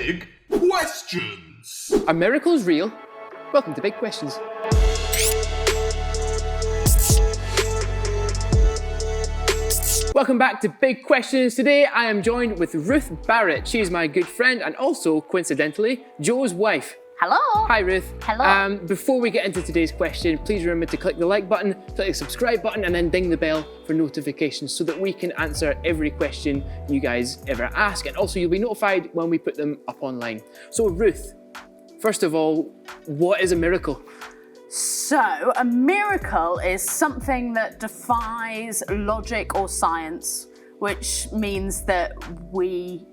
Big Questions. Are miracles real? Welcome to Big Questions. Welcome back to Big Questions. Today I am joined with Ruth Barrett. She's my good friend and also, coincidentally, Joe's wife. Hello. Hi Ruth. Hello. Before we get into today's question, please remember to click the like button, click the subscribe button, and then ding the bell for notifications so that we can answer every question you guys ever ask. And also you'll be notified when we put them up online. So Ruth, first of all, what is a miracle? So, a miracle is something that defies logic or science, which means that we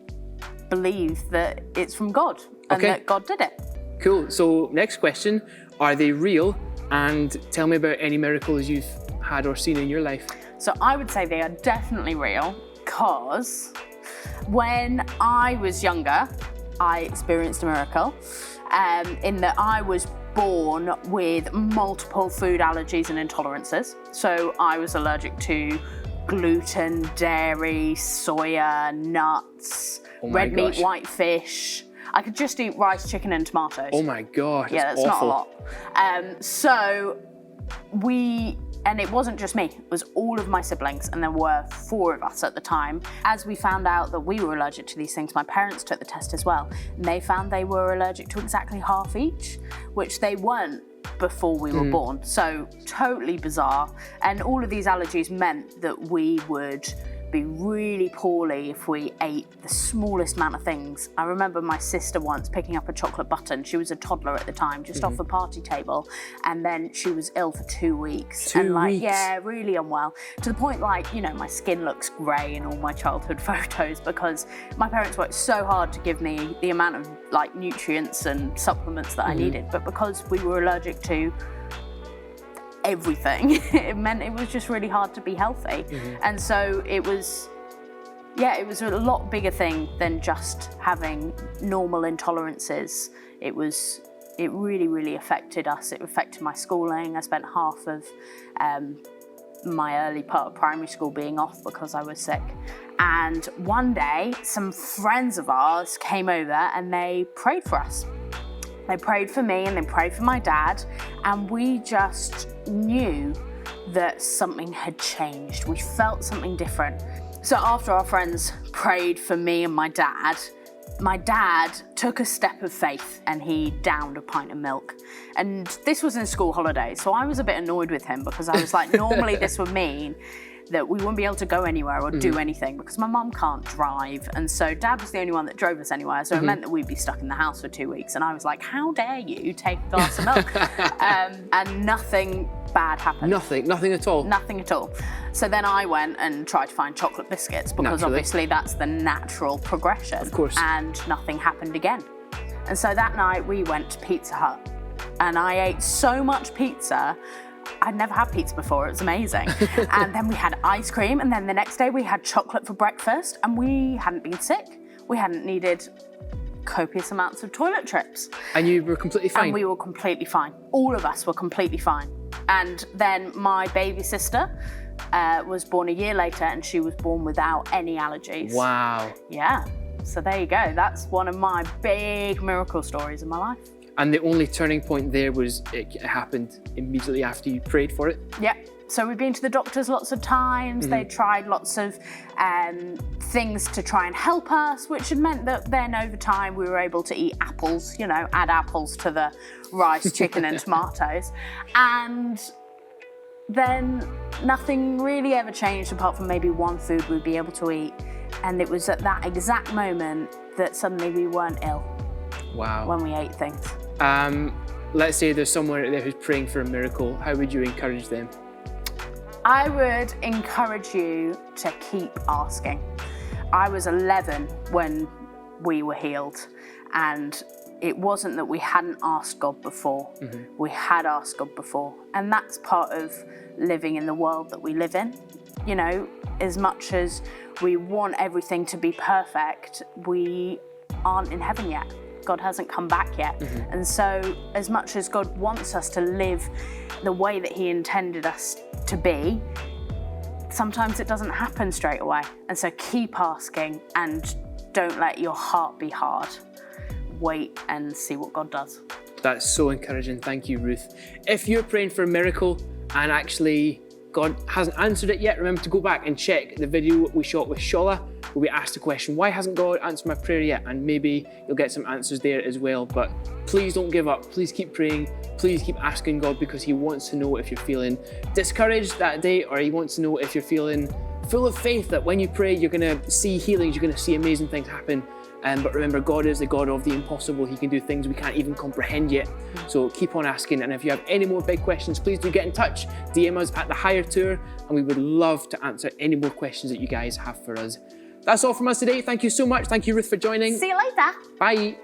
believe that it's from God and that God did it. Cool. So next question, are they real? And tell me about any miracles you've had or seen in your life. So I would say they are definitely real because when I was younger, I experienced a miracle in that I was born with multiple food allergies and intolerances. So I was allergic to gluten, dairy, soya, nuts, red meat, white fish. I could just eat rice, chicken and tomatoes. Oh my God, yeah, that's awful. not a lot. And it wasn't just me, it was all of my siblings, and there were 4 of us at the time. As we found out that we were allergic to these things, my parents took the test as well, and they found they were allergic to exactly half each, which they weren't before we were born. So totally bizarre. And all of these allergies meant that we would be really poorly if we ate the smallest amount of things. I remember my sister once picking up a chocolate button. She was a toddler at the time, just off the party table, and then she was ill for 2 weeks. Yeah, really unwell. To the point, my skin looks grey in all my childhood photos because my parents worked so hard to give me the amount of nutrients and supplements that I needed, but because we were allergic to everything, it meant it was just really hard to be healthy. And so it was a lot bigger thing than just having normal intolerances. It really, really affected us. It affected my schooling. I spent half of my early part of primary school being off because I was sick. And one day, some friends of ours came over and they prayed for us. They prayed for me and they prayed for my dad, and we just knew that something had changed. We felt something different. So after our friends prayed for me and my dad took a step of faith and he downed a pint of milk. And this was in school holidays, so I was a bit annoyed with him because I was like, normally this would mean that we wouldn't be able to go anywhere or do anything because my mum can't drive, and so Dad was the only one that drove us anywhere, so it meant that we'd be stuck in the house for 2 weeks. And I was like, how dare you take a glass of milk? And nothing bad happened. Nothing at all? Nothing at all. So then I went and tried to find chocolate biscuits because obviously that's the natural progression. Of course. And nothing happened again. And so that night we went to Pizza Hut and I ate so much pizza. I'd never had pizza before, it was amazing. And then we had ice cream, and then the next day we had chocolate for breakfast, and we hadn't been sick. We hadn't needed copious amounts of toilet trips. And you were completely fine? And we were completely fine. All of us were completely fine. And then my baby sister was born a year later, and she was born without any allergies. Wow. Yeah, so there you go. That's one of my big miracle stories in my life. And the only turning point there was it happened immediately after you prayed for it? Yeah. So we've been to the doctors lots of times. They tried lots of things to try and help us, which had meant that then over time we were able to eat apples, add apples to the rice, chicken and tomatoes. And then nothing really ever changed apart from maybe one food we'd be able to eat. And it was at that exact moment that suddenly we weren't ill. Wow. When we ate things. Let's say there's someone out there who's praying for a miracle. How would you encourage them? I would encourage you to keep asking. I was 11 when we were healed, and it wasn't that we hadn't asked God before. We had asked God before, and that's part of living in the world that we live in. As much as we want everything to be perfect, we aren't in heaven yet. God hasn't come back yet. And so as much as God wants us to live the way that he intended us to be, sometimes it doesn't happen straight away. And so keep asking and don't let your heart be hard. wait and see what God does. That's so encouraging. Thank you, Ruth. If you're praying for a miracle and actually God hasn't answered it yet, remember to go back and check the video we shot with Shola, where we asked the question, why hasn't God answered my prayer yet? And maybe you'll get some answers there as well. But please don't give up. Please keep praying. Please keep asking God, because he wants to know if you're feeling discouraged that day, or he wants to know if you're feeling full of faith that when you pray, you're going to see healings, you're going to see amazing things happen. But remember, God is the God of the impossible. He can do things we can't even comprehend yet. So keep on asking. And if you have any more big questions, please do get in touch. DM us at The Higher Tour, and we would love to answer any more questions that you guys have for us. That's all from us today. Thank you so much. Thank you, Ruth, for joining. See you later. Bye.